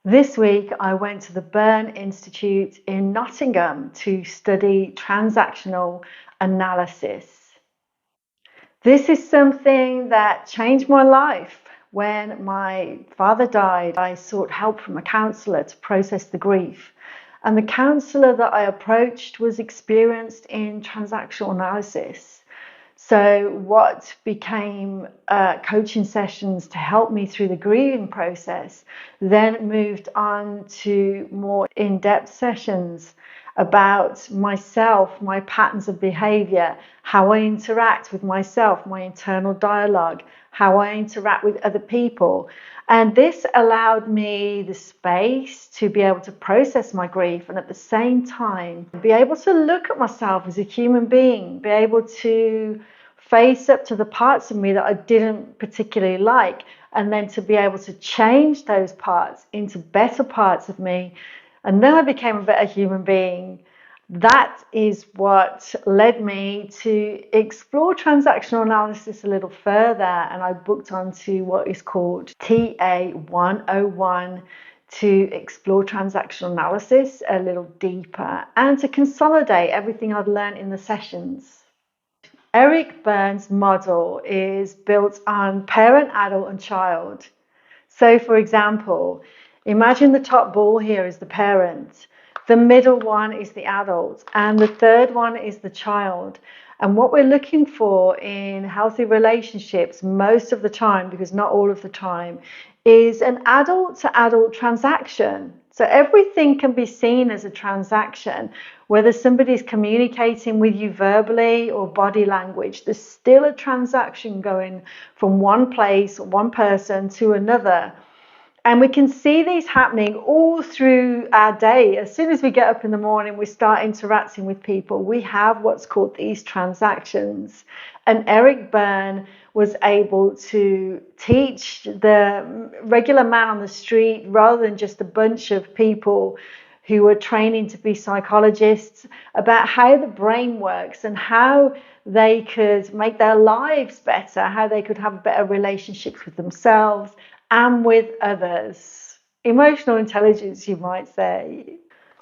This week, I went to the Berne Institute in Nottingham to study transactional analysis. This is something that changed my life. When my father died, I sought help from a counsellor to process the grief. And the counsellor that I approached was experienced in transactional analysis. So what became coaching sessions to help me through the grieving process then moved on to more in-depth sessions about myself, my patterns of behavior, how I interact with myself, my internal dialogue, how I interact with other people. And this allowed me the space to be able to process my grief and at the same time be able to look at myself as a human being, be able to face up to the parts of me that I didn't particularly like, and then to be able to change those parts into better parts of me. And then I became a better human being. That is what led me to explore transactional analysis a little further, and I booked onto what is called TA 101 to explore transactional analysis a little deeper and to consolidate everything I'd learned in the sessions. Eric Berne's model is built on parent, adult, and child. So, for example, imagine the top ball here is the parent, the middle one is the adult, and the third one is the child. And what we're looking for in healthy relationships most of the time, because not all of the time, is an adult to adult transaction. So everything can be seen as a transaction, whether somebody's communicating with you verbally or body language, there's still a transaction going from one place, one person to another. And we can see these happening all through our day. As soon as we get up in the morning, we start interacting with people. We have what's called these transactions. And Eric Berne was able to teach the regular man on the street, rather than just a bunch of people who were training to be psychologists, about how the brain works and how they could make their lives better, how they could have better relationships with themselves and with others. Emotional intelligence, you might say.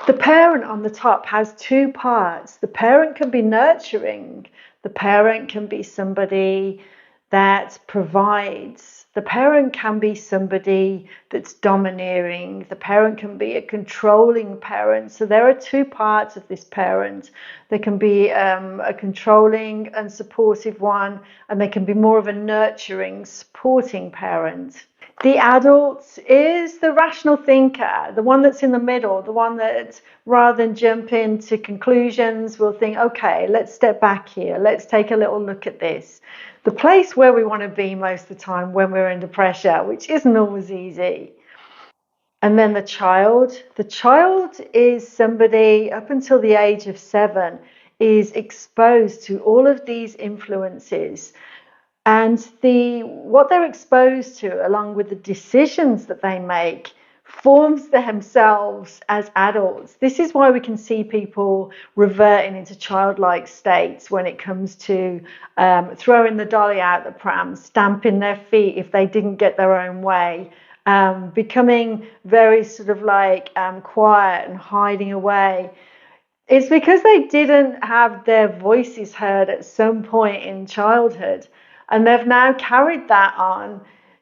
The parent on the top has two parts. The parent can be nurturing. The parent can be somebody that provides. The parent can be somebody that's domineering. The parent can be a controlling parent. So there are two parts of this parent. There can be a controlling and supportive one, and there can be more of a nurturing, supporting parent. The adult is the rational thinker, the one that's in the middle, the one that, rather than jump into conclusions, will think, okay, let's step back here. Let's take a little look at this. The place where we want to be most of the time when we're under pressure, which isn't always easy. And then the child is somebody up until the age of 7 is exposed to all of these influences. And what they're exposed to, along with the decisions that they make, forms themselves as adults. This is why we can see people reverting into childlike states when it comes to throwing the dolly out the pram, stamping their feet if they didn't get their own way, becoming very sort of like quiet and hiding away. It's because they didn't have their voices heard at some point in childhood. And they've now carried that on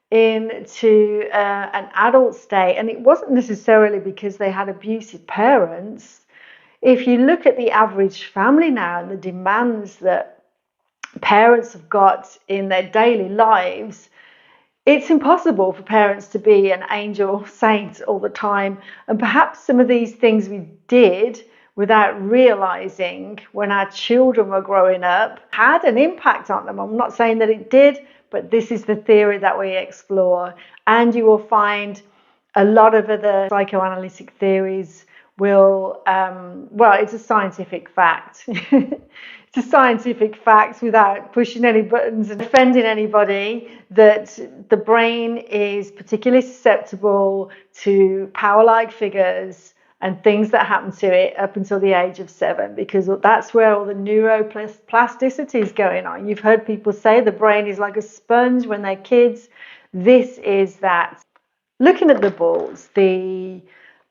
into an adult state. And it wasn't necessarily because they had abusive parents. If you look at the average family now and the demands that parents have got in their daily lives, it's impossible for parents to be an angel saint all the time. And perhaps some of these things we did without realizing when our children were growing up had an impact on them. I'm not saying that it did, but this is the theory that we explore. And you will find a lot of other psychoanalytic theories will, it's a scientific fact. It's a scientific fact, without pushing any buttons and offending anybody, that the brain is particularly susceptible to power-like figures and things that happen to it up until the age of 7, because that's where all the neuroplasticity is going on. You've heard people say the brain is like a sponge when they're kids. This is that. looking at the balls, the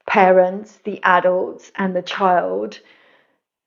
parents, the adults, and the child.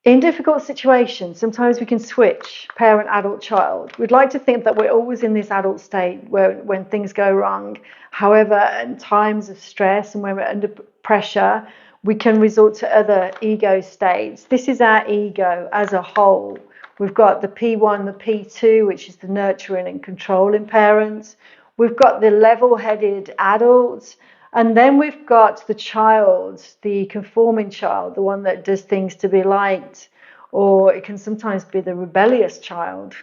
In difficult situations, sometimes we can switch parent, adult, child. We'd like to think that we're always in this adult state when things go wrong. However, in times of stress and when we're under pressure, we can resort to other ego states. This is our ego as a whole. We've got the P1, the P2, which is the nurturing and controlling parents. We've got the level-headed adults. And then we've got the child, the conforming child, the one that does things to be liked, or it can sometimes be the rebellious child.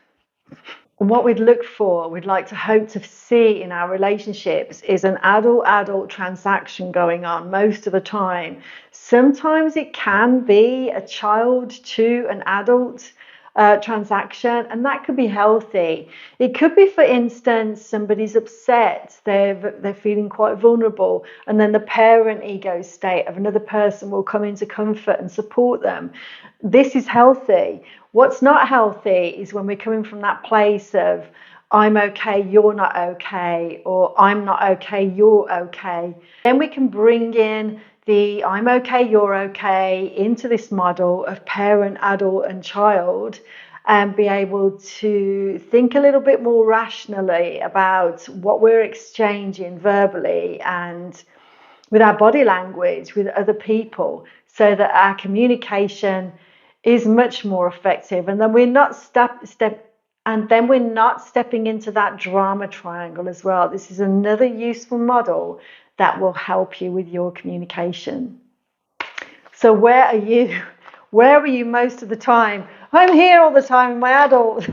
And what we'd look for, we'd like to hope to see in our relationships is an adult-adult transaction going on most of the time. Sometimes it can be a child to an adult transaction, and that could be healthy. It could be, for instance, somebody's upset, they're feeling quite vulnerable, and then the parent ego state of another person will come in to comfort and support them. This is healthy. What's not healthy is when we're coming from that place of I'm okay, you're not okay, or I'm not okay, you're okay. Then we can bring in the I'm okay, you're okay into this model of parent, adult, and child, and be able to think a little bit more rationally about what we're exchanging verbally and with our body language with other people, so that our communication is much more effective. And then we're not stepping into that drama triangle as well. This is another useful model that will help you with your communication. So where are you? Where are you most of the time? I'm here all the time in my adult.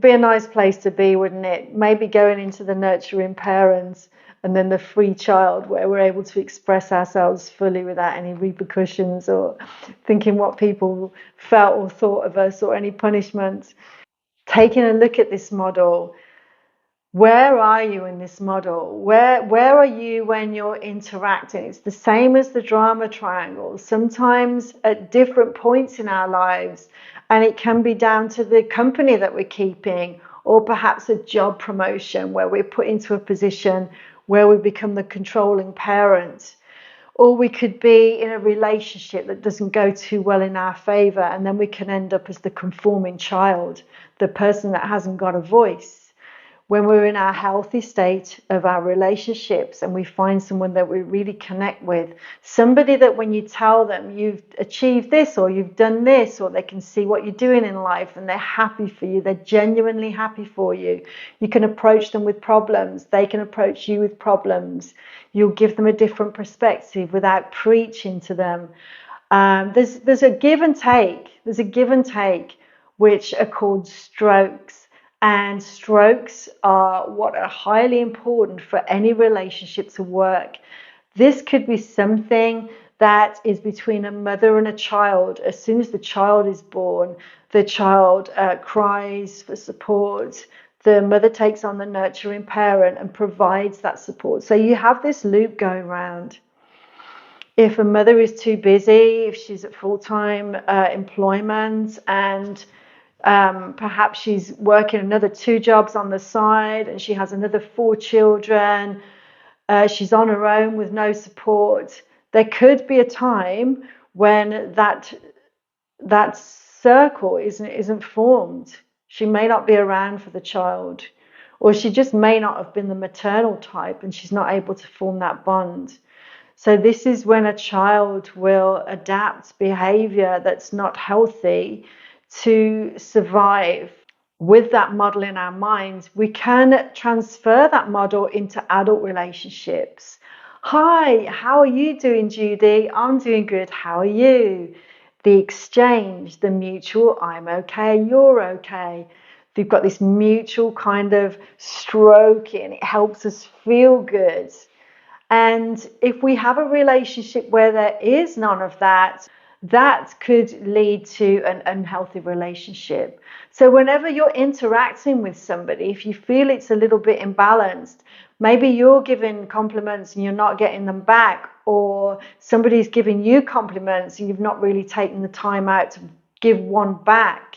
Be a nice place to be, wouldn't it? Maybe going into the nurturing parents and then the free child, where we're able to express ourselves fully without any repercussions or thinking what people felt or thought of us or any punishment. Taking a look at this model. Where are you in this model? Where are you when you're interacting? It's the same as the drama triangle. Sometimes at different points in our lives, and it can be down to the company that we're keeping, or perhaps a job promotion where we're put into a position where we become the controlling parent. Or we could be in a relationship that doesn't go too well in our favor, and then we can end up as the conforming child, the person that hasn't got a voice. When we're in our healthy state of our relationships and we find someone that we really connect with, somebody that when you tell them you've achieved this or you've done this, or they can see what you're doing in life and they're happy for you, they're genuinely happy for you. You can approach them with problems, they can approach you with problems. You'll give them a different perspective without preaching to them. There's a give and take. There's a give and take, which are called strokes. And strokes are what are highly important for any relationship to work. This could be something that is between a mother and a child. As soon as the child is born, the child cries for support. The mother takes on the nurturing parent and provides that support. So you have this loop going round. If a mother is too busy, if she's at full-time employment, and perhaps she's working another 2 jobs on the side, and she has another 4 children, she's on her own with no support, there could be a time when that circle isn't formed. She may not be around for the child, or she just may not have been the maternal type and she's not able to form that bond. So this is when a child will adapt behavior that's not healthy to survive. With that model in our minds, we can transfer that model into adult relationships. Hi, how are you doing, Judy? I'm doing good. How are you? The exchange, the mutual, I'm okay, you're okay. We've got this mutual kind of stroking. It helps us feel good. And if we have a relationship where there is none of that, that could lead to an unhealthy relationship. So whenever you're interacting with somebody, if you feel it's a little bit imbalanced, maybe you're giving compliments and you're not getting them back, or somebody's giving you compliments and you've not really taken the time out to give one back,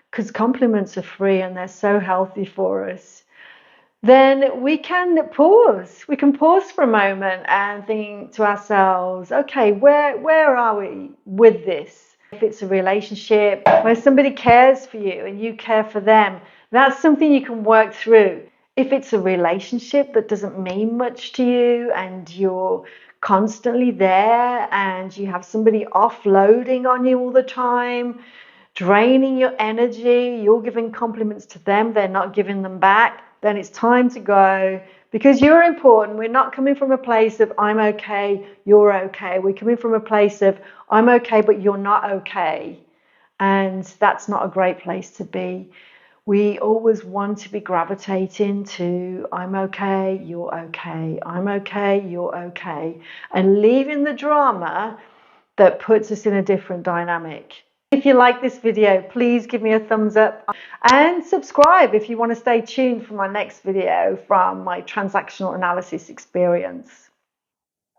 because compliments are free and they're so healthy for us. then we can pause. We can pause for a moment and think to ourselves, okay, where are we with this? If it's a relationship where somebody cares for you and you care for them, that's something you can work through. If it's a relationship that doesn't mean much to you and you're constantly there and you have somebody offloading on you all the time, draining your energy, you're giving compliments to them, they're not giving them back, then it's time to go, because you're important. We're not coming from a place of I'm okay, you're okay. We're coming from a place of I'm okay, but you're not okay. And that's not a great place to be. We always want to be gravitating to I'm okay, you're okay, I'm okay, you're okay, and leaving the drama that puts us in a different dynamic. If you like this video, please give me a thumbs up and subscribe if you want to stay tuned for my next video from my transactional analysis experience.